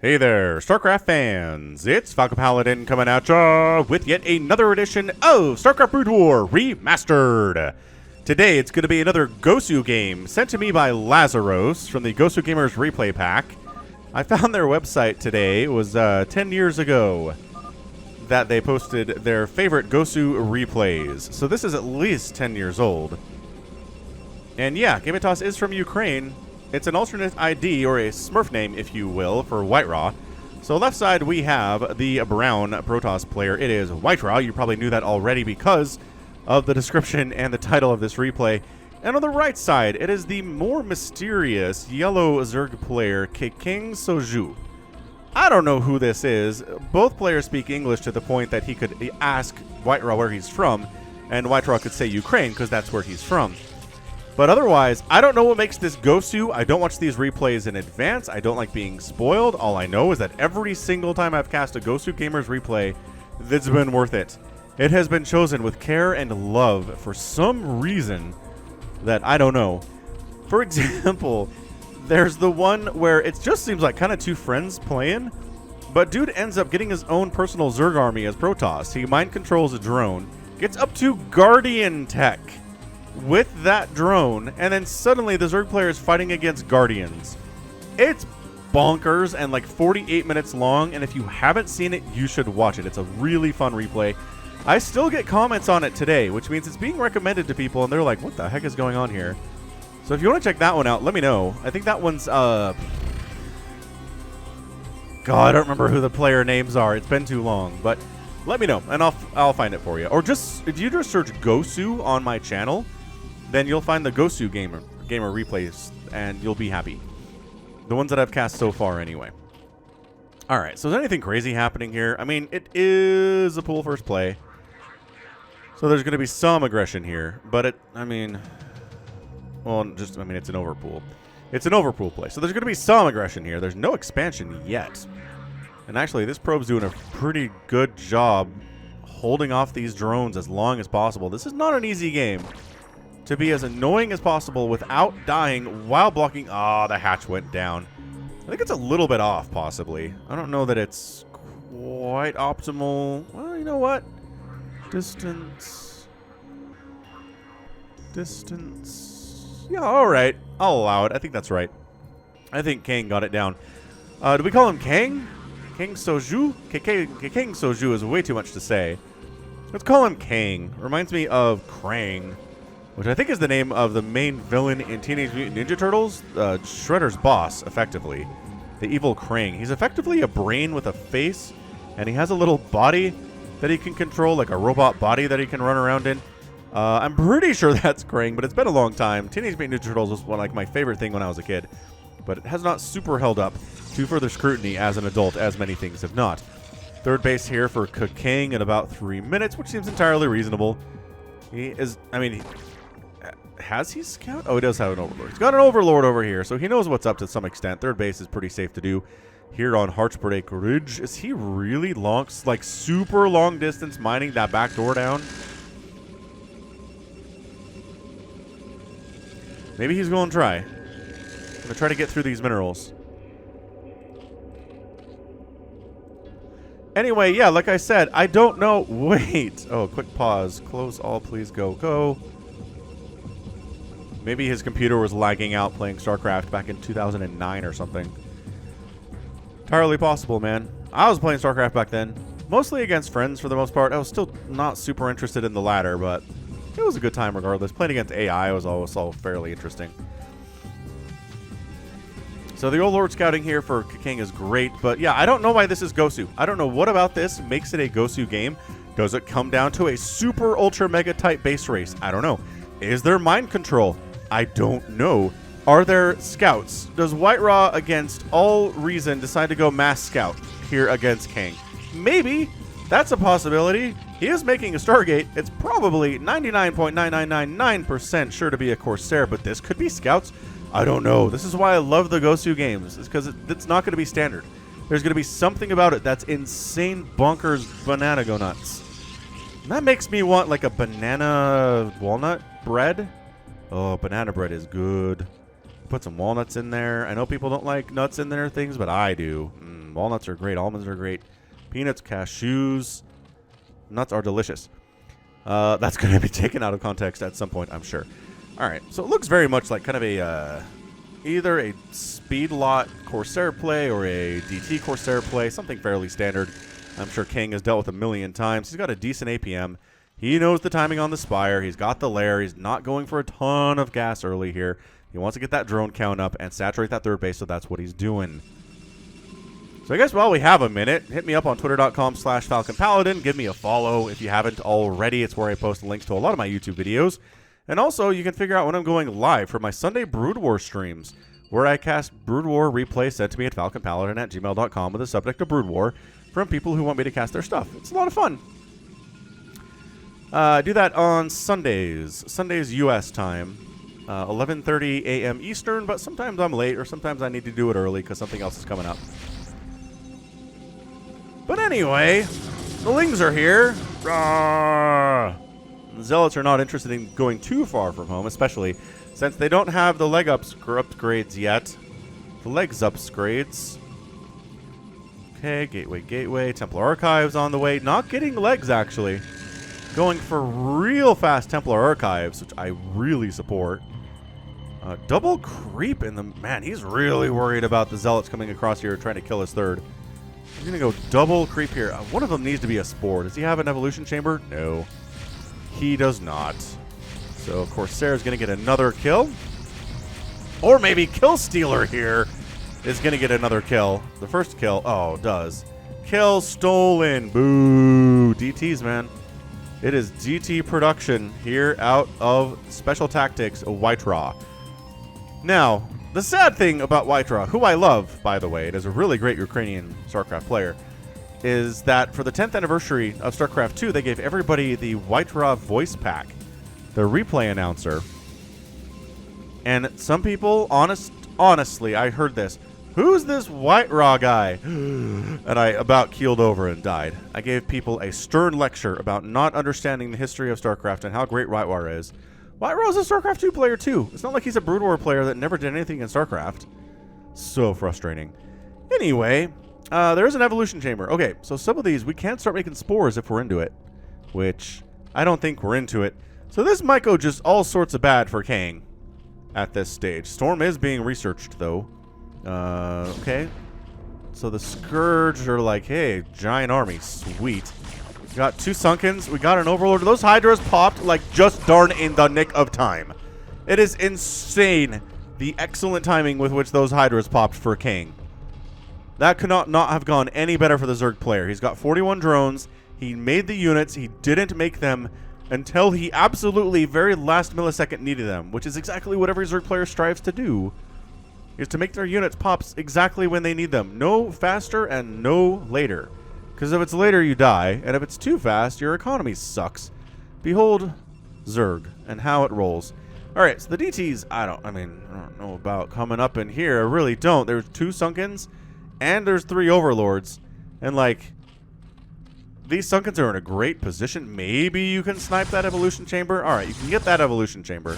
Hey there, StarCraft fans! It's Falcon Paladin coming at ya with yet another edition of StarCraft Brood War Remastered! Today it's going to be another Gosu game sent to me by Lazaros from the Gosu Gamers Replay Pack. I found their website today. It was 10 years ago that they posted their favorite Gosu replays. So this is at least 10 years old. And yeah, Gamitos is from Ukraine. It's an alternate ID, or a Smurf name, if you will, for White Raw. So left side, we have the brown Protoss player. It is White Raw. You probably knew that already because of the description and the title of this replay. And on the right side, it is the more mysterious yellow Zerg player, KKangSOJu. I don't know who this is. Both players speak English to the point that he could ask White Raw where he's from, and White Raw could say Ukraine because that's where he's from. But otherwise, I don't know what makes this Gosu. I don't watch these replays in advance. I don't like being spoiled. All I know is that every single time I've cast a Gosu Gamers replay, it's been worth it. It has been chosen with care and love for some reason that I don't know. For example, there's the one where it just seems like kind of two friends playing, but dude ends up getting his own personal Zerg army as Protoss. He mind controls a drone, gets up to Guardian tech with that drone, and then suddenly the Zerg player is fighting against Guardians. It's bonkers and like 48 minutes long, and if you haven't seen it, you should watch it. It's a really fun replay. I still get comments on it today, which means it's being recommended to people, and they're like, what the heck is going on here? So if you want to check that one out, let me know. I think that one's, God, I don't remember who the player names are. It's been too long, but let me know, and I'll find it for you. Or just, if you just search Gosu on my channel, then you'll find the Gosu gamer replays, and you'll be happy. The ones that I've cast so far, anyway. All right, so is anything crazy happening here? I mean, it is a pool first play, so there's going to be some aggression here. But it's an overpool. It's an overpool play, so there's going to be some aggression here. There's no expansion yet, and actually, this probe's doing a pretty good job holding off these drones as long as possible. This is not an easy game to be as annoying as possible without dying while blocking. Ah, the hatch went down. I think it's a little bit off, possibly. I don't know that it's quite optimal. Well, you know what? Distance. Yeah, all right. I'll allow it. I think that's right. I think Kang got it down. Do we call him Kang? KKangSOJu? KKangSOJu is way too much to say. Let's call him Kang. Reminds me of Krang, which I think is the name of the main villain in Teenage Mutant Ninja Turtles, Shredder's boss, effectively. The evil Krang. He's effectively a brain with a face, and he has a little body that he can control, like a robot body that he can run around in. I'm pretty sure that's Krang, but it's been a long time. Teenage Mutant Ninja Turtles was like my favorite thing when I was a kid, but it has not super held up to further scrutiny as an adult, as many things have not. Third base here for KKang in about 3 minutes, which seems entirely reasonable. He is, has he scout? Oh, he does have an overlord. He's got an overlord over here, so he knows what's up to some extent. Third base is pretty safe to do here on Heartbreak Ridge. Is he really long, like super long distance mining that back door down? Maybe he's going to try. Going to try to get through these minerals. Anyway, yeah, like I said, I don't know. Wait. Oh, quick pause. Close all, please. Go, go. Maybe his computer was lagging out playing StarCraft back in 2009 or something. Entirely possible, man. I was playing StarCraft back then. Mostly against friends for the most part. I was still not super interested in the ladder, but it was a good time regardless. Playing against AI was always all fairly interesting. So the Overlord scouting here for KKang is great, but yeah, I don't know why this is Gosu. I don't know what about this makes it a Gosu game. Does it come down to a super ultra mega type base race? I don't know. Is there mind control? I don't know. Are there scouts? Does White Raw, against all reason, decide to go mass scout here against Kang? Maybe. That's a possibility. He is making a Stargate. It's probably 99.9999% sure to be a Corsair, but this could be scouts. I don't know. This is why I love the Gosu games. It's because it's not going to be standard. There's going to be something about it that's insane bonkers banana go nuts. And that makes me want like a banana walnut bread. Oh, banana bread is good. put some walnuts in there. I know people don't like nuts in their things, but I do. Walnuts are great. Almonds are great. Peanuts, cashews. Nuts are delicious. That's going to be taken out of context at some point, I'm sure. All right, so it looks very much like kind of a either a speed lot Corsair play or a DT Corsair play, something fairly standard. I'm sure Kang has dealt with a million times. He's got a decent APM. He knows the timing on the Spire. He's got the lair. He's not going for a ton of gas early here. He wants to get that drone count up and saturate that third base, so that's what he's doing. So I guess while we have a minute, hit me up on twitter.com/Falcon Paladin. Give me a follow if you haven't already. It's where I post links to a lot of my YouTube videos. And also, you can figure out when I'm going live for my Sunday Brood War streams, where I cast Brood War replay sent to me at falconpaladin@gmail.com with the subject of Brood War from people who want me to cast their stuff. It's a lot of fun. I do that on Sundays. Sundays U.S. time, 11:30 a.m. Eastern, but sometimes I'm late or sometimes I need to do it early because something else is coming up. But anyway, the Lings are here. Rawr! The Zealots are not interested in going too far from home, especially since they don't have the leg upgrades yet. The legs upgrades. Okay, gateway. Templar Archives on the way. Not getting legs, actually. Going for real fast Templar Archives, which I really support. Double creep in the... Man, he's really worried about the Zealots coming across here trying to kill his third. He's going to go double creep here. One of them needs to be a Spore. Does he have an Evolution Chamber? No. He does not. So Corsair is going to get another kill. Or maybe Kill Stealer here is going to get another kill. The first kill, does. Kill stolen. Boo. DTs, man. It is DT production here out of Special Tactics White Raw. Now, the sad thing about White Raw, who I love, by the way, it is a really great Ukrainian StarCraft player, is that for the 10th anniversary of StarCraft 2, they gave everybody the White Raw voice pack, the replay announcer. And some people, honestly, I heard this. Who's this White Raw guy? And I about keeled over and died. I gave people a stern lecture about not understanding the history of StarCraft and how great White Raw is. White Raw is a StarCraft 2 player, too. It's not like he's a Brood War player that never did anything in StarCraft. So frustrating. Anyway, there is an Evolution Chamber. Okay, so some of these, we can start making spores if we're into it. Which, I don't think we're into it. So this might go just all sorts of bad for Kang at this stage. Storm is being researched, though. Okay. So the Scourge are like, hey, giant army. Sweet. We got two Sunkens. We got an Overlord. Those Hydras popped like just darn in the nick of time. It is insane the excellent timing with which those Hydras popped for Kang. That could not have gone any better for the Zerg player. He's got 41 drones. He made the units. He didn't make them until he absolutely very last millisecond needed them, which is exactly what every Zerg player strives to do, is to make their units pops exactly when they need them. No faster and no later. Because if it's later, you die, and if it's too fast, your economy sucks. Behold Zerg and how it rolls. Alright, so the DTs, I don't know about coming up in here. I really don't. There's 2 Sunkens, and there's 3 Overlords. And, like, these Sunkens are in a great position. Maybe you can snipe that Evolution Chamber. Alright, you can get that Evolution Chamber.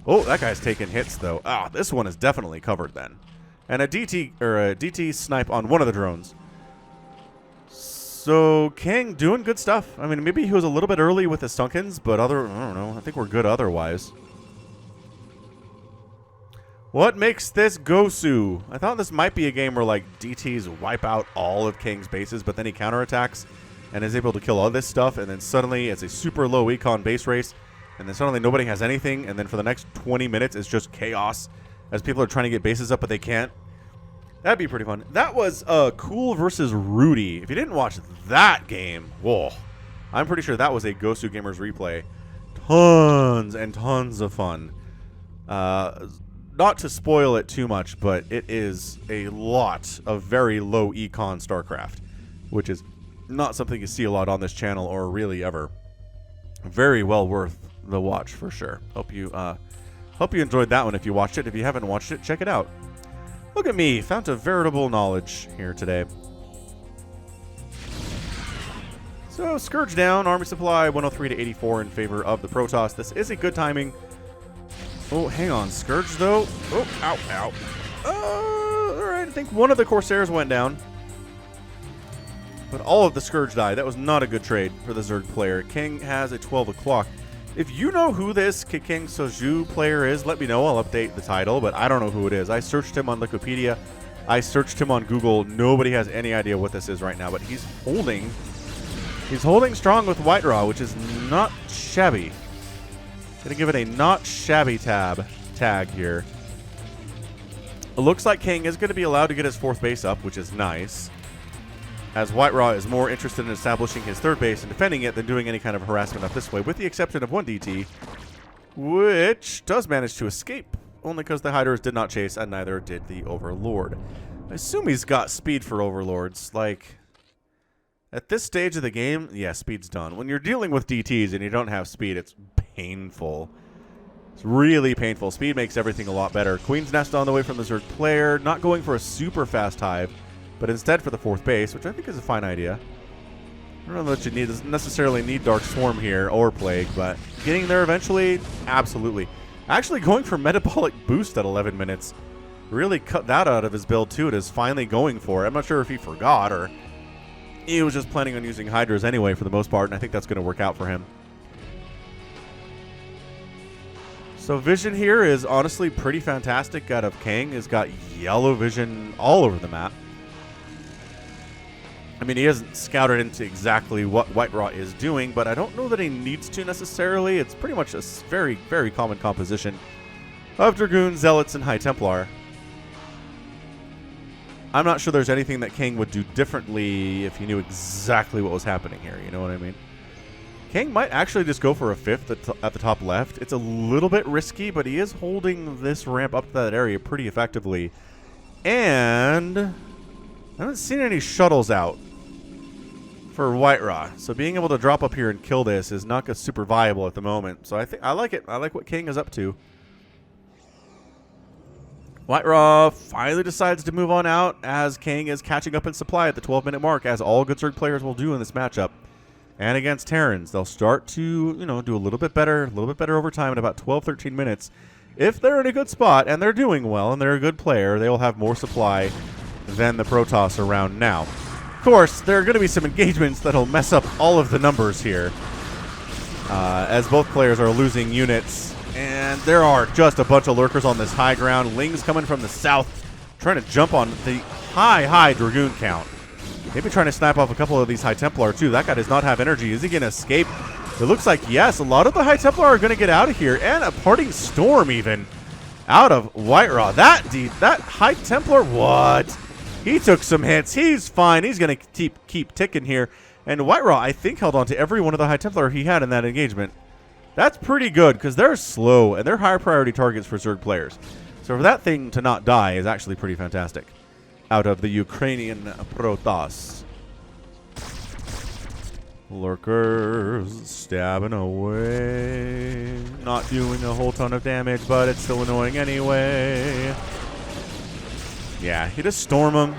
Oh, that guy's taking hits, though. Ah, this one is definitely covered, then. And a DT snipe on one of the drones. So, Kang doing good stuff. I mean, maybe he was a little bit early with his Sunkens, but I don't know. I think we're good otherwise. What makes this Gosu? I thought this might be a game where, like, DTs wipe out all of Kang's bases, but then he counterattacks and is able to kill all this stuff, and then suddenly it's a super low econ base race, and then suddenly nobody has anything, and then for the next 20 minutes it's just chaos as people are trying to get bases up, but they can't. That'd be pretty fun. That was Cool versus Rudy. If you didn't watch that game, whoa. I'm pretty sure that was a Gosu Gamers replay. Tons and tons of fun. Not to spoil it too much, but it is a lot of very low econ StarCraft, which is not something you see a lot on this channel or really ever. Very well worth the watch for sure. Hope you enjoyed that one if you watched it. If you haven't watched it, check it out. Look at me, fount of veritable knowledge here today. So, Scourge down, army supply 103 to 84 in favor of the Protoss. This is a good timing. Oh, hang on. Scourge, though. Oh, ow, ow. All right, I think one of the Corsairs went down. But all of the Scourge died. That was not a good trade for the Zerg player. King has a 12 o'clock. If you know who this KKangSOJu player is, let me know. I'll update the title, but I don't know who it is. I searched him on Wikipedia. I searched him on Google. Nobody has any idea what this is right now, but he's holding strong with White Raw, which is not shabby. Gonna give it a not shabby tag here. It looks like King is gonna be allowed to get his 4th base up, which is nice, as White Raw is more interested in establishing his 3rd base and defending it than doing any kind of harassment up this way, with the exception of one DT, which does manage to escape, only because the Hydras did not chase, and neither did the Overlord. I assume he's got speed for Overlords. Like, at this stage of the game, yeah, speed's done. When you're dealing with DTs and you don't have speed, it's painful. It's really painful. Speed makes everything a lot better. Queen's Nest on the way from the Zerg player, not going for a super fast hive, but instead for the 4th base, which I think is a fine idea. I don't know that you necessarily need Dark Swarm here or Plague, but getting there eventually, absolutely. Actually going for Metabolic Boost at 11 minutes. Really cut that out of his build too. It is finally going for it. I'm not sure if he forgot or he was just planning on using Hydras anyway for the most part, and I think that's going to work out for him. So vision here is honestly pretty fantastic out of Kang. He's got yellow vision all over the map. I mean, he hasn't scouted into exactly what White Raw is doing, but I don't know that he needs to necessarily. It's pretty much a very, very common composition of Dragoons, Zealots, and High Templar. I'm not sure there's anything that King would do differently if he knew exactly what was happening here. You know what I mean? King might actually just go for a 5th at the top left. It's a little bit risky, but he is holding this ramp up to that area pretty effectively. And I haven't seen any shuttles out for White Raw, so being able to drop up here and kill this is not super viable at the moment. So I like it. I like what King is up to. White Raw finally decides to move on out as King is catching up in supply at the 12-minute mark, as all good Zerg players will do in this matchup. And against Terrans, they'll start to, you know, do a little bit better over time in about 12-13 minutes. If they're in a good spot and they're doing well and they're a good player, they will have more supply than the Protoss around now. Of course, there are going to be some engagements that'll mess up all of the numbers here, as both players are losing units. And there are just a bunch of lurkers on this high ground. Lings coming from the south, trying to jump on the high Dragoon count. Maybe trying to snap off a couple of these High Templar, too. That guy does not have energy. Is he going to escape? It looks like, yes, a lot of the High Templar are going to get out of here. And a parting storm, even, out of White Raw. That High Templar, what? He took some hits. He's fine. He's going to keep ticking here. And White Raw, I think, held on to every one of the High Templar he had in that engagement. That's pretty good, because they're slow, and they're higher priority targets for Zerg players. So for that thing to not die is actually pretty fantastic out of the Ukrainian Protoss. Lurkers stabbing away. Not doing a whole ton of damage, but it's still annoying anyway. Yeah, you just storm them.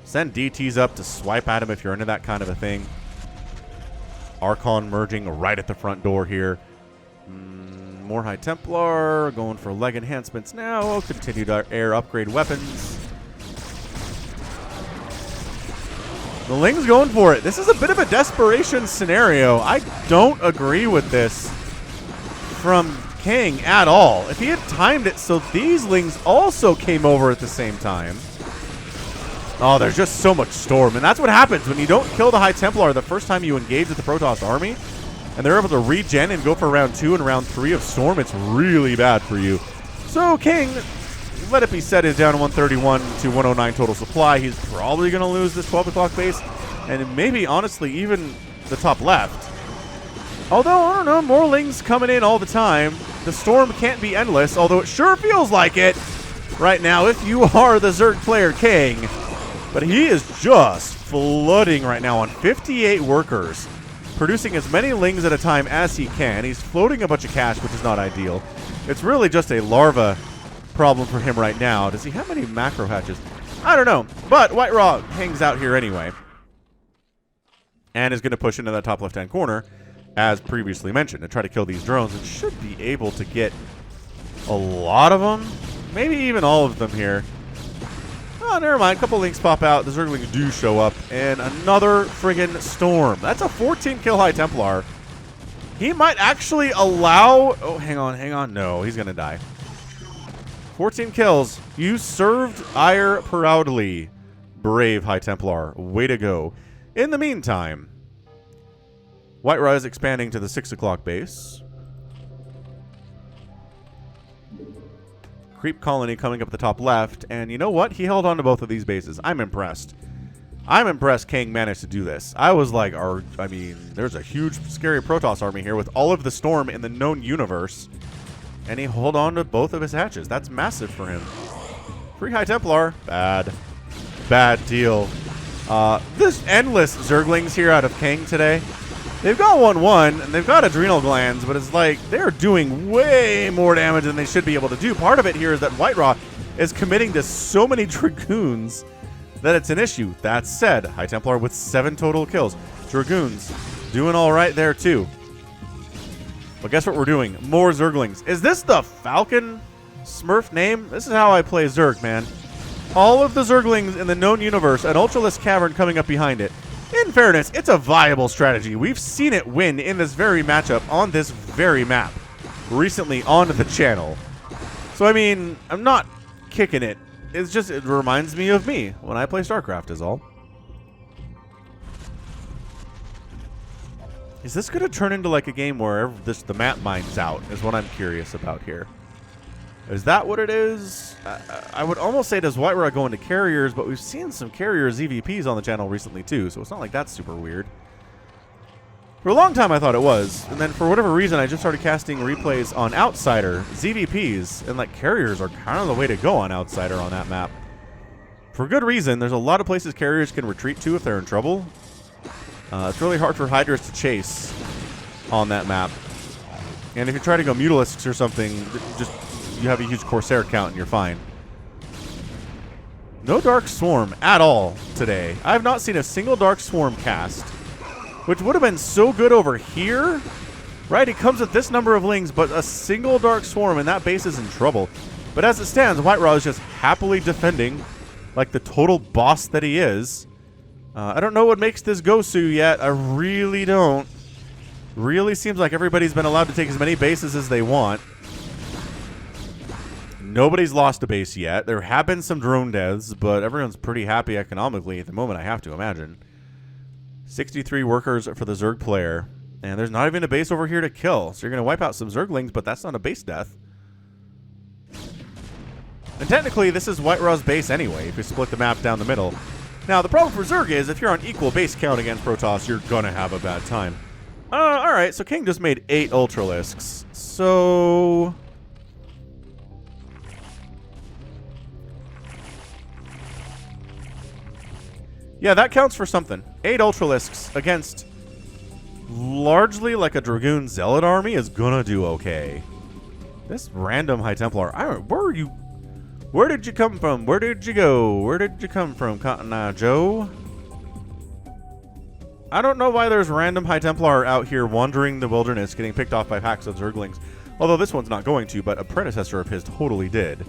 Send DTs up to swipe at him if you're into that kind of a thing. Archon merging right at the front door here. More High Templar. Going for leg enhancements now. Continued air upgrade weapons. The Ling's going for it. This is a bit of a desperation scenario. I don't agree with this from King at all. If he had timed it so these Lings also came over at the same time. Oh, there's just so much storm. And that's what happens when you don't kill the High Templar the first time you engage with the Protoss army. And they're able to regen and go for round 2 and round 3 of storm. It's really bad for you. So King, let it be said, is down 131 to 109 total supply. He's probably going to lose this 12 o'clock base. And maybe, honestly, even the top left. Although, I don't know, more Lings coming in all the time. The storm can't be endless, although it sure feels like it right now if you are the Zerg player King. But he is just flooding right now on 58 workers, producing as many Lings at a time as he can. He's floating a bunch of cash, which is not ideal. It's really just a larva problem for him right now. Does he have any macro hatches? I don't know. But White Raw hangs out here anyway and is going to push into that top left-hand corner, as previously mentioned, and try to kill these drones, and should be able to get a lot of them. Maybe even all of them here. Oh, never mind. A couple links pop out. The Zerglings do show up. And another friggin' storm. That's a 14 kill High Templar. He might actually allow... Oh, hang on. No, he's going to die. 14 kills. You served ire proudly. Brave High Templar. Way to go. In the meantime, Whiterun is expanding to the 6 o'clock base. Creep colony coming up at the top left, and you know what? He held on to both of these bases. I'm impressed. I'm impressed Kang managed to do this. I was like, I mean, there's a huge, scary Protoss army here with all of the storm in the known universe, and he held on to both of his hatches. That's massive for him. Free High Templar. Bad. Bad deal. This endless Zerglings here out of Kang today. They've got 1-1, and they've got adrenal glands, but it's like they're doing way more damage than they should be able to do. Part of it here is that Whiterun is committing to so many Dragoons that it's an issue. That said, High Templar with 7 total kills. Dragoons doing all right there, too. But guess what we're doing? More Zerglings. Is this the Falcon Smurf name? This is how I play Zerg, man. All of the Zerglings in the known universe, an Ultralisk Cavern coming up behind it. In fairness, it's a viable strategy. We've seen it win in this very matchup on this very map recently on the channel. So, I mean, I'm not kicking it. It's just, it reminds me of me when I play StarCraft is all. Is this going to turn into like a game where the map mines out is what I'm curious about here. Is that what it is? I would almost say does Whiterun go into carriers, but we've seen some carriers EVPs on the channel recently too, so it's not like that's super weird. For a long time I thought it was, and then for whatever reason I just started casting replays on Outsider, ZVPs, and like carriers are kind of the way to go on Outsider on that map. For good reason, there's a lot of places carriers can retreat to if they're in trouble. It's really hard for Hydras to chase on that map. And if you try to go Mutalisks or something, just... you have a huge Corsair count and you're fine. No Dark Swarm at all today. I have not seen a single Dark Swarm cast, which would have been so good over here. Right, it comes with this number of lings, but a single Dark Swarm and that base is in trouble. But as it stands, Whiterun is just happily defending like the total boss that he is. I don't know what makes this Gosu yet. I really don't. Really seems like everybody's been allowed to take as many bases as they want. Nobody's lost a base yet. There have been some drone deaths, but everyone's pretty happy economically at the moment, I have to imagine. 63 workers for the Zerg player. And there's not even a base over here to kill. So you're going to wipe out some Zerglings, but that's not a base death. And technically, this is Whiterun's base anyway, if you split the map down the middle. Now, the problem for Zerg is, if you're on equal base count against Protoss, you're going to have a bad time. Alright, so King just made 8 Ultralisks. So... yeah, that counts for something. 8 Ultralisks against largely like a Dragoon Zealot army is gonna do okay. This random High Templar, where are you? Where did you come from? Where did you go? Where did you come from, Cotton Eye Joe? I don't know why there's random High Templar out here wandering the wilderness getting picked off by packs of Zerglings. Although this one's not going to, but a predecessor of his totally did.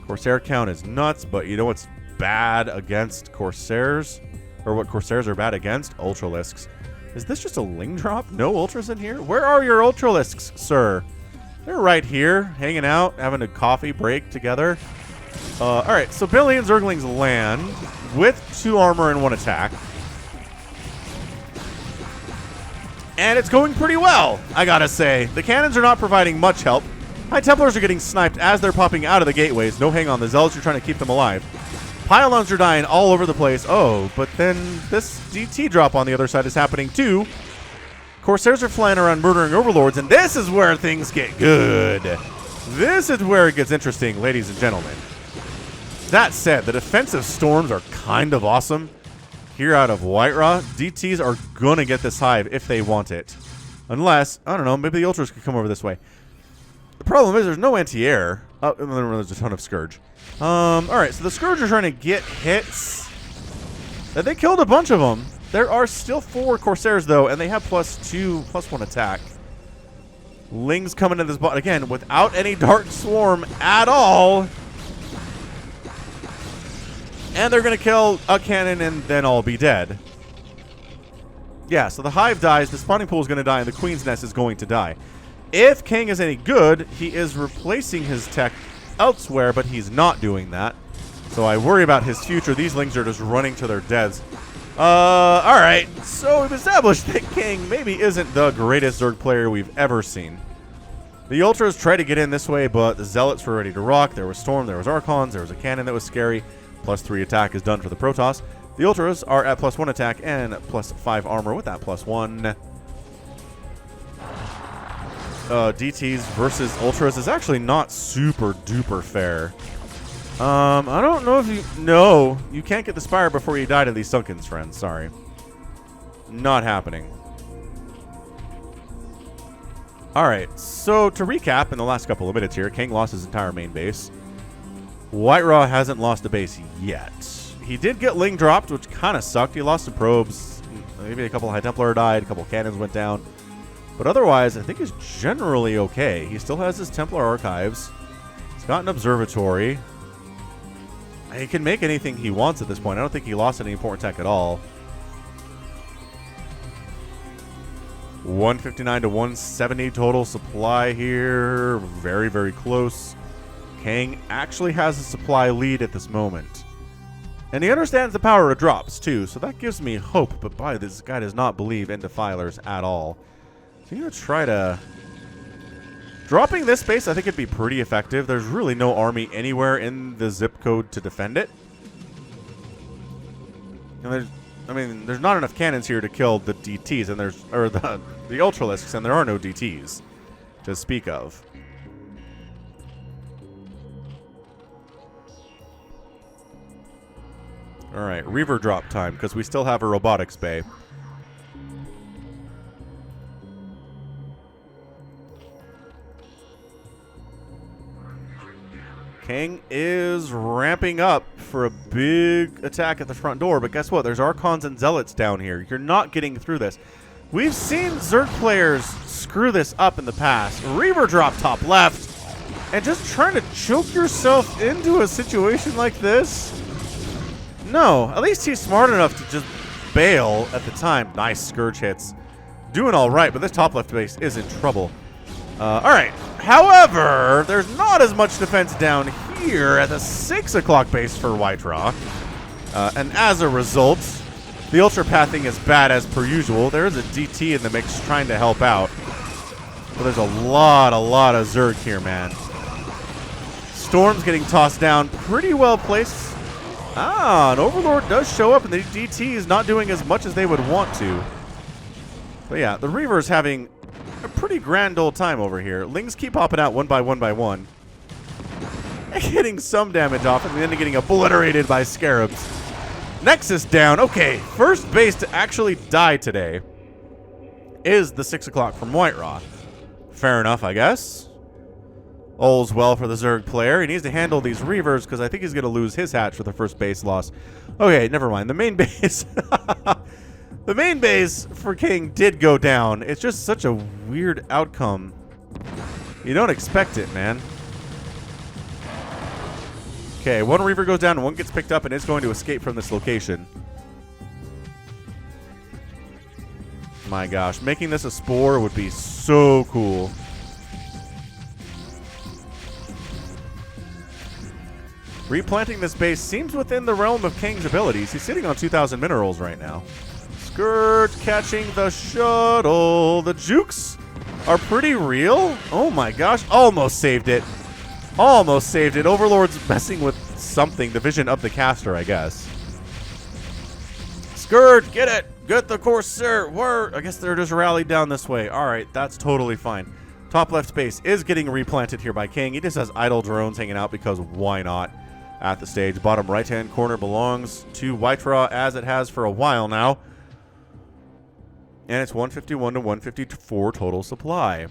Corsair count is nuts, but you know what's bad against Corsairs? Or what Corsairs are bad against? Ultralisks. Is this just a ling drop? No Ultras in here? Where are your Ultralisks, sir? They're right here, hanging out, having a coffee break together. Alright, so Billy and Zerglings land with 2 armor and 1 attack. And it's going pretty well, I gotta say. The cannons are not providing much help. High Templars are getting sniped as they're popping out of the gateways. No hang on, the Zealots are trying to keep them alive. Pylons are dying all over the place. Oh, but then this DT drop on the other side is happening too. Corsairs are flying around murdering overlords, and this is where things get good. This is where it gets interesting, ladies and gentlemen. That said, the defensive storms are kind of awesome. Here out of Whiterun, DTs are going to get this hive if they want it. Unless, I don't know, maybe the Ultras could come over this way. The problem is there's no anti-air. Oh, and then there's a ton of Scourge. Alright, so the Scourge are trying to get hits. They killed a bunch of them. There are still 4 Corsairs, though, and they have +2, +1 attack. Ling's coming to this bot again without any Dark Swarm at all. And they're going to kill a cannon and then all be dead. Yeah, so the Hive dies, the spawning pool is going to die, and the Queen's Nest is going to die. If Kang is any good, he is replacing his tech elsewhere, but he's not doing that. So I worry about his future. These Lings are just running to their deaths. Alright, so we've established that Kang maybe isn't the greatest Zerg player we've ever seen. The Ultras tried to get in this way, but the Zealots were ready to rock. There was Storm, there was Archons, there was a cannon that was scary. +3 attack is done for the Protoss. The Ultras are at +1 attack and +5 armor with that +1. DTs versus Ultras is actually not super duper fair. I don't know if you... No, you can't get the Spire before you die to these Sunkens, friends. Sorry. Not happening. Alright, so to recap in the last couple of minutes here, Kang lost his entire main base. White Raw hasn't lost a base yet. He did get Ling dropped, which kind of sucked. He lost some probes. Maybe a couple High Templar died. A couple cannons went down. But otherwise, I think he's generally okay. He still has his Templar archives. He's got an observatory. He can make anything he wants at this point. I don't think he lost any important tech at all. 159 to 170 total supply here. Very, very close. Kang actually has a supply lead at this moment. And he understands the power of drops, too, so that gives me hope. But boy, this guy does not believe in defilers at all. So I'm going to try to... Dropping this base, I think it'd be pretty effective. There's really no army anywhere in the zip code to defend it. And there's not enough cannons here to kill the DTs, and the Ultralisks, and there are no DTs to speak of. Alright, Reaver drop time, because we still have a robotics bay. Kang is ramping up for a big attack at the front door, but guess what? There's Archons and Zealots down here. You're not getting through this. We've seen Zerg players screw this up in the past. Reaver drop top left, and just trying to choke yourself into a situation like this? No, at least he's smart enough to just bail at the time. Nice Scourge hits. Doing all right, but this top left base is in trouble. All right. However, there's not as much defense down here at the 6 o'clock base for White Raw. And as a result, the Ultra Pathing is bad as per usual. There is a DT in the mix trying to help out. But there's a lot of Zerg here, man. Storm's getting tossed down. Pretty well placed. An Overlord does show up, and the DT is not doing as much as they would want to. But yeah, the Reaver's having a pretty grand old time over here. Lings keep popping out one by one. Getting some damage off, and then getting obliterated by Scarabs. Nexus down. Okay, first base to actually die today is the 6 o'clock from White Raw. Fair enough, I guess. All's well for the Zerg player. He needs to handle these Reavers because I think he's going to lose his hatch for the first base loss. Okay, never mind. The main base... The main base for King did go down. It's just such a weird outcome. You don't expect it, man. Okay, one Reaver goes down and one gets picked up and it's going to escape from this location. My gosh, making this a Spore would be so cool. Replanting this base seems within the realm of Kang's abilities. He's sitting on 2,000 minerals right now. Scourge catching the shuttle. The jukes are pretty real. Oh my gosh. Almost saved it. Almost saved it. Overlord's messing with something. The vision of the caster, I guess. Scourge, get it. Get the Corsair. I guess they're just rallied down this way. All right, that's totally fine. Top left space is getting replanted here by King. He just has idle drones hanging out because why not at the stage. Bottom right-hand corner belongs to White Raw as it has for a while now. And it's 151 to 154 total supply.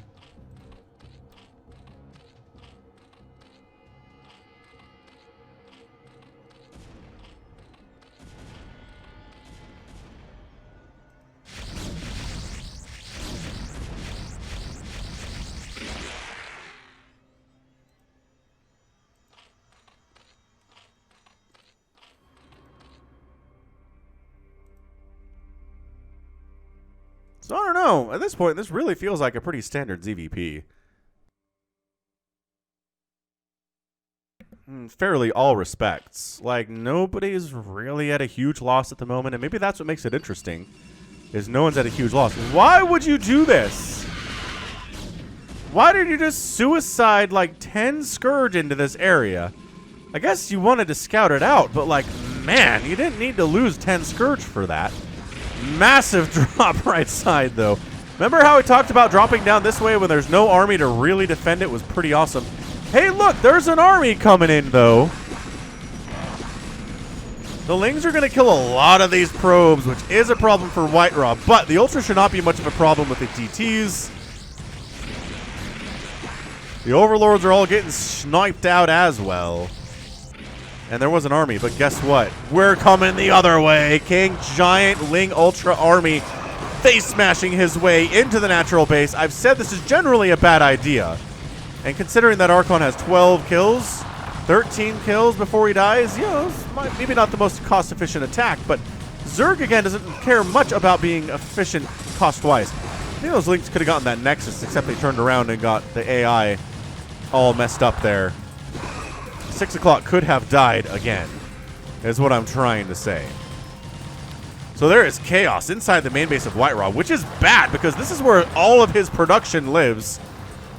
So I don't know. At this point, this really feels like a pretty standard ZVP. Fairly all respects. Like, nobody's really at a huge loss at the moment, and maybe that's what makes it interesting, is no one's at a huge loss. Why would you do this? Why did you just suicide like 10 Scourge into this area? I guess you wanted to scout it out, but like, man, you didn't need to lose 10 Scourge for that. Massive drop right side, though. Remember how we talked about dropping down this way when there's no army to really defend it? Was pretty awesome. Hey, look, there's an army coming in, though. The Lings are going to kill a lot of these probes, which is a problem for Whiterot, but the Ultra should not be much of a problem with the DTs. The Overlords are all getting sniped out as well. And there was an army, but guess what? We're coming the other way. King Giant Ling Ultra Army face smashing his way into the natural base. I've said this is generally a bad idea. And considering that Archon has 12 kills, 13 kills before he dies, you know, it's maybe not the most cost-efficient attack, but Zerg, again, doesn't care much about being efficient cost-wise. I think those Lings could have gotten that Nexus, except they turned around and got the AI all messed up there. 6 o'clock could have died again, is what I'm trying to say. So there is chaos inside the main base of Whiterot, which is bad because this is where all of his production lives.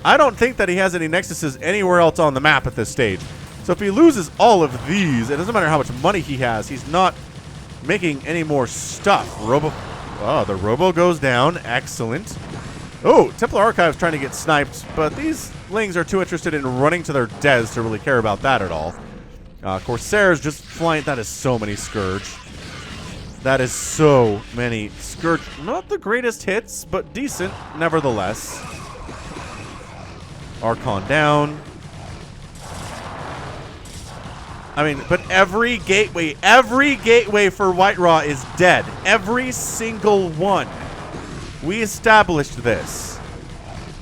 I don't think that he has any Nexuses anywhere else on the map at this stage. So if he loses all of these, it doesn't matter how much money he has, he's not making any more stuff. Oh, the Robo goes down. Excellent. Oh, Templar Archive's trying to get sniped, but these Lings are too interested in running to their Dez to really care about that at all. Corsairs just flying. That is so many Scourge. That is so many Scourge. Not the greatest hits, but decent nevertheless. Archon down. I mean, but every gateway for Whiterot is dead. Every single one. We established this.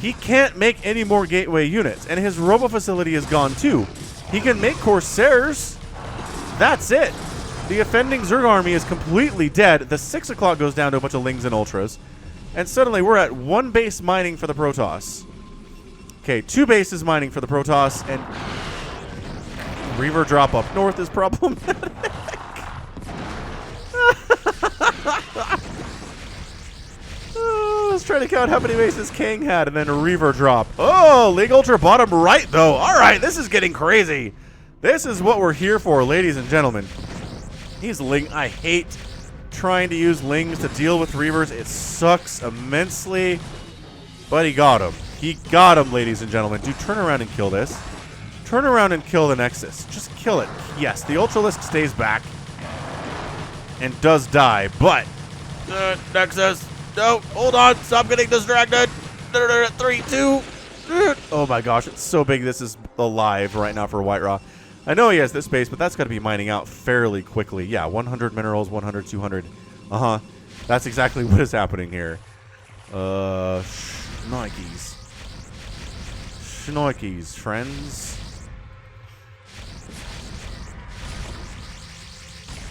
He can't make any more gateway units, and his Robo facility is gone too. He can make Corsairs. That's it. The offending Zerg army is completely dead. The 6 o'clock goes down to a bunch of Lings and Ultras. And suddenly we're at 1 base mining for the Protoss. Okay, 2 bases mining for the Protoss, and Reaver drop up north is problematic. Let's try to count how many bases Kang had, and then a Reaver drop. Oh, League Ultra bottom right, though. All right, this is getting crazy. This is what we're here for, ladies and gentlemen. He's Ling. I hate trying to use Lings to deal with Reavers. It sucks immensely, but he got him. He got him, ladies and gentlemen. Dude, turn around and kill this. Turn around and kill the Nexus. Just kill it. Yes, the Ultralisk stays back and does die, but Nexus. No, hold on. Stop getting distracted. 3, 2. Oh my gosh, it's so big. This is alive right now for Whiterot. I know he has this base, but that's got to be mining out fairly quickly. Yeah, 100 minerals, 100, 200. Uh-huh. That's exactly what is happening here. Schnikes. Schnikes, friends.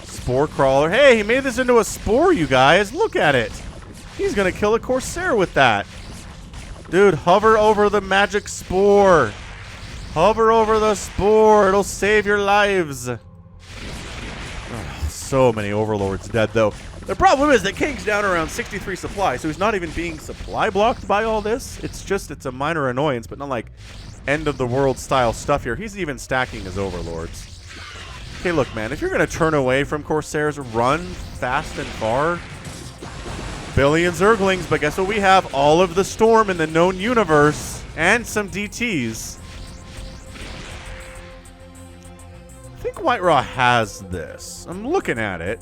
Spore Crawler. Hey, he made this into a spore, you guys. Look at it. He's going to kill a Corsair with that. Dude, hover over the magic spore. Hover over the spore. It'll save your lives. Oh, so many Overlords dead, though. The problem is that King's down around 63 supply, so he's not even being supply blocked by all this. It's a minor annoyance, but not like end-of-the-world style stuff here. He's even stacking his Overlords. Okay, look, man, if you're going to turn away from Corsairs, run fast and far. Billion Zerglings, but guess what we have? All of the Storm in the known universe and some DTs. I think Whiterot has this. I'm looking at it.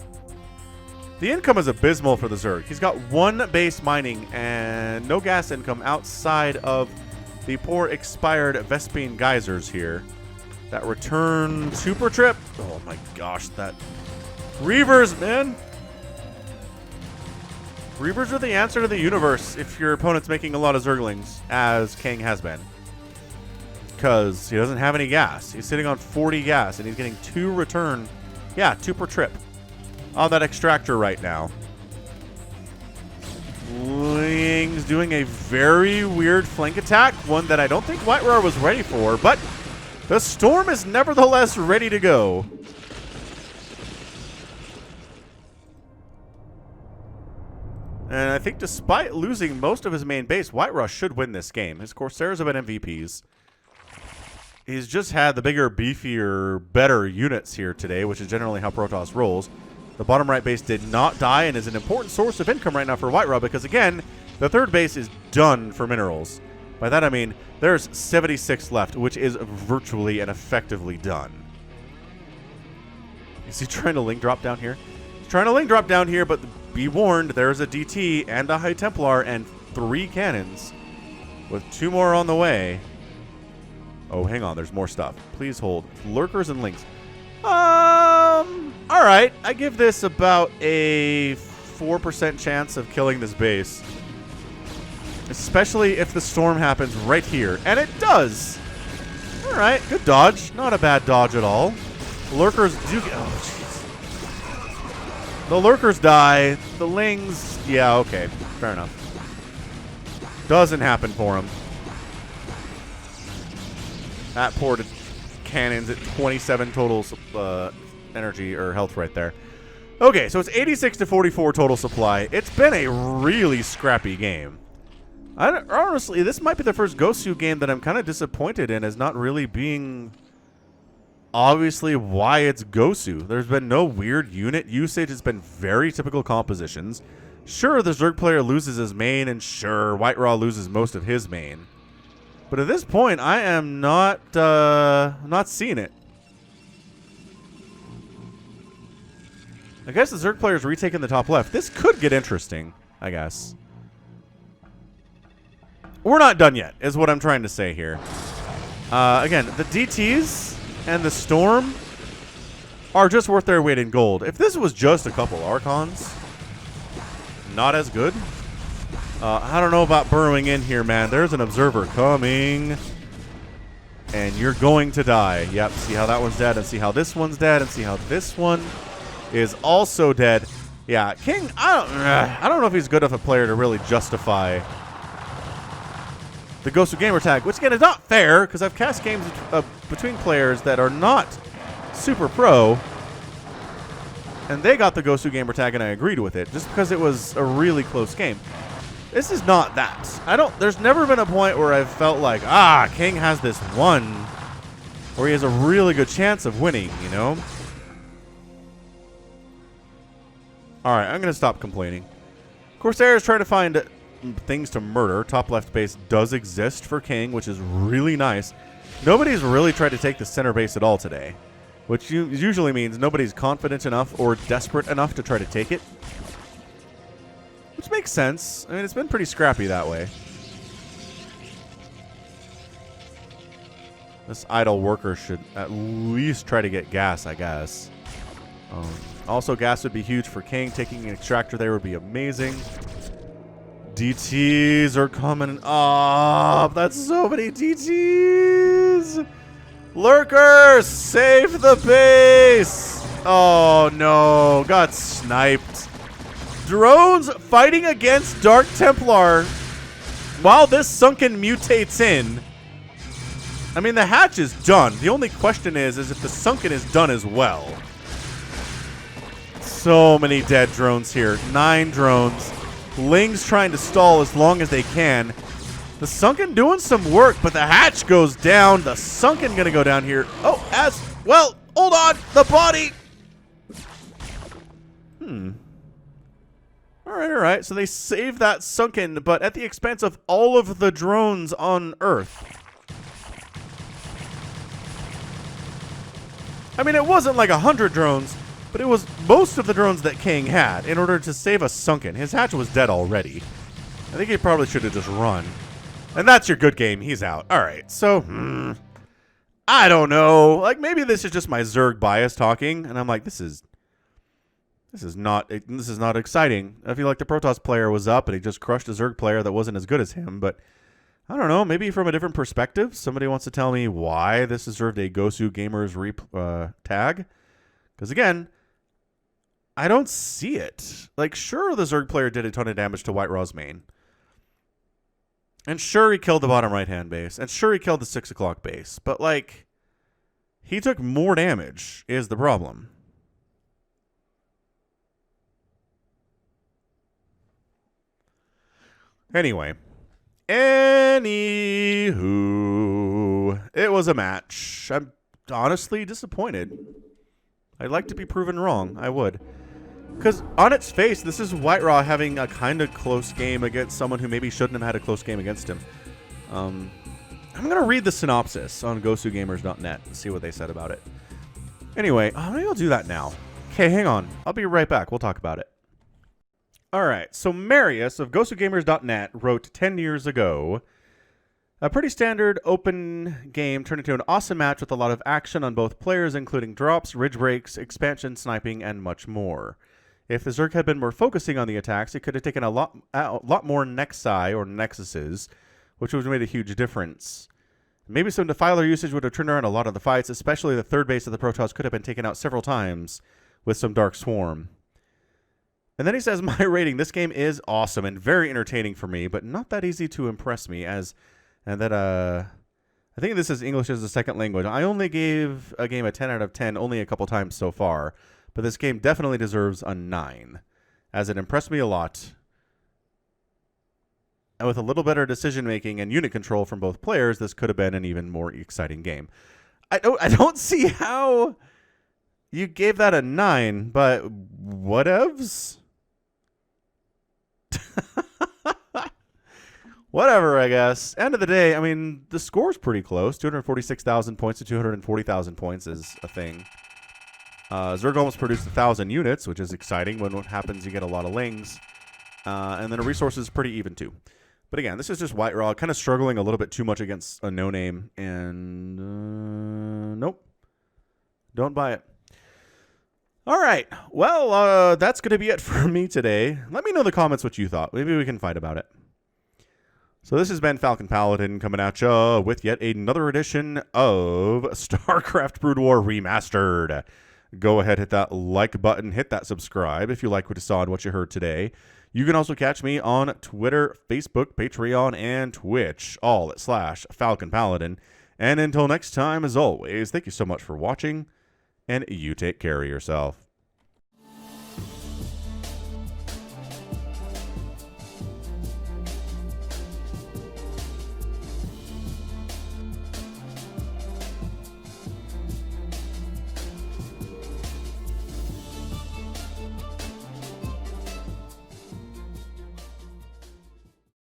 The income is abysmal for the Zerg. He's got 1 base mining and no gas income outside of the poor expired Vespine geysers here. That return 2 per trip. Oh my gosh, that Reavers, man. Reavers are the answer to the universe if your opponent's making a lot of Zerglings, as Kang has been. Because he doesn't have any gas. He's sitting on 40 gas, and he's getting 2 return. Yeah, 2 per trip on that extractor right now. Ling's doing a very weird flank attack, one that I don't think White Roar was ready for, but the Storm is nevertheless ready to go. And I think despite losing most of his main base, White Roar should win this game. His Corsairs have been MVPs. He's just had the bigger, beefier, better units here today, which is generally how Protoss rolls. The bottom right base did not die and is an important source of income right now for White Roar because, again, the third base is done for minerals. By that I mean there's 76 left, which is virtually and effectively done. Is he trying to link drop down here? He's trying to link drop down here, but be warned, there's a DT and a High Templar and 3 cannons with 2 more on the way. Oh, hang on, there's more stuff. Please hold. Lurkers and links. All right. I give this about a 4% chance of killing this base. Especially if the storm happens right here. And it does. All right. Good dodge. Not a bad dodge at all. Lurkers do get... Oh, jeez. The lurkers die. The lings... Yeah, okay. Fair enough. Doesn't happen for him. That ported cannons at 27 total energy or health right there. Okay, so it's 86 to 44 total supply. It's been a really scrappy game. Honestly, this might be the first Gosu game that I'm kind of disappointed in as not really being obviously why it's Gosu. There's been no weird unit usage. It's been very typical compositions. Sure, the Zerg player loses his main, and sure, White Roar loses most of his main. But at this point, I am not seeing it. I guess the Zerg player's retaking the top left. This could get interesting, I guess. We're not done yet, is what I'm trying to say here. Again, the DTs and the Storm are just worth their weight in gold. If this was just a couple Archons, not as good. I don't know about burrowing in here, man. There's an observer coming. And you're going to die. Yep, see how that one's dead, and see how this one's dead, and see how this one is also dead. Yeah, King, I don't know if he's good enough a player to really justify the Ghost of Gamer tag, which again is not fair, because I've cast games between players that are not super pro, and they got the Ghost of Gamer tag, and I agreed with it, just because it was a really close game. This is not that. There's never been a point where I've felt like, King has this one, where he has a really good chance of winning, you know? Alright, I'm going to stop complaining. Corsairs try to find things to murder. Top left base does exist for King, which is really nice. Nobody's really tried to take the center base at all today, which usually means nobody's confident enough or desperate enough to try to take it. Which makes sense. I mean, it's been pretty scrappy that way. This idle worker should at least try to get gas, I guess. Also, gas would be huge for King. Taking an extractor there would be amazing. DTs are coming up. That's so many DTs. Lurkers, save the base. Oh, no. Got sniped. Drones fighting against Dark Templar while this Sunken mutates in. I mean, the hatch is done. The only question is if the Sunken is done as well. So many dead drones here. 9 drones. Ling's trying to stall as long as they can. The Sunken doing some work, but the hatch goes down. The Sunken gonna go down here. Oh, as well. Hold on. The body. All right. So they save that Sunken, but at the expense of all of the drones on Earth. I mean, it wasn't like 100 drones, but it was most of the drones that King had in order to save a Sunken. His hatch was dead already. I think he probably should have just run. And that's your good game. He's out. All right. So, I don't know. Like, maybe this is just my Zerg bias talking, and I'm like, this is not exciting. I feel like the Protoss player was up and he just crushed a Zerg player that wasn't as good as him, but I don't know, maybe from a different perspective, somebody wants to tell me why this deserved a Gosu Gamers tag. Because again, I don't see it. Like, sure, the Zerg player did a ton of damage to White Raw's main. And sure, he killed the bottom right-hand base. And sure, he killed the 6 o'clock base. But, like, he took more damage is the problem. Anyway. Anywho. It was a match. I'm honestly disappointed. I'd like to be proven wrong. I would. Because on its face, this is White Raw having a kind of close game against someone who maybe shouldn't have had a close game against him. I'm going to read the synopsis on GoSuGamers.net and see what they said about it. Anyway, maybe I'll do that now. Okay, hang on. I'll be right back. We'll talk about it. Alright, so Marius of GoSuGamers.net wrote 10 years ago, a pretty standard open game turned into an awesome match with a lot of action on both players, including drops, ridge breaks, expansion, sniping, and much more. If the Zerg had been more focusing on the attacks, it could have taken a lot more Nexi or Nexuses, which would have made a huge difference. Maybe some Defiler usage would have turned around a lot of the fights, especially the third base of the Protoss could have been taken out several times with some Dark Swarm. And then he says, my rating, this game is awesome and very entertaining for me, but not that easy to impress me, and that, I think this is English as a second language. I only gave a game a 10 out of 10 only a couple times so far, but this game definitely deserves a 9, as it impressed me a lot. And with a little better decision-making and unit control from both players, this could have been an even more exciting game. I don't see how you gave that a 9, but whatevs? Whatever, I guess. End of the day, I mean, the score's pretty close. 246,000 points to 240,000 points is a thing. Zerg almost produced 1,000 units, which is exciting. When what happens, you get a lot of lings. And then the resources is pretty even, too. But again, this is just White Raw, kind of struggling a little bit too much against a no-name. And, nope. Don't buy it. All right. Well, that's going to be it for me today. Let me know in the comments what you thought. Maybe we can fight about it. So this has been Falcon Paladin coming at you with yet another edition of StarCraft Brood War Remastered. Go ahead, hit that like button, hit that subscribe if you like what you saw and what you heard today. You can also catch me on Twitter, Facebook, Patreon, and Twitch, all at /Falcon Paladin. And until next time, as always, thank you so much for watching, and you take care of yourself.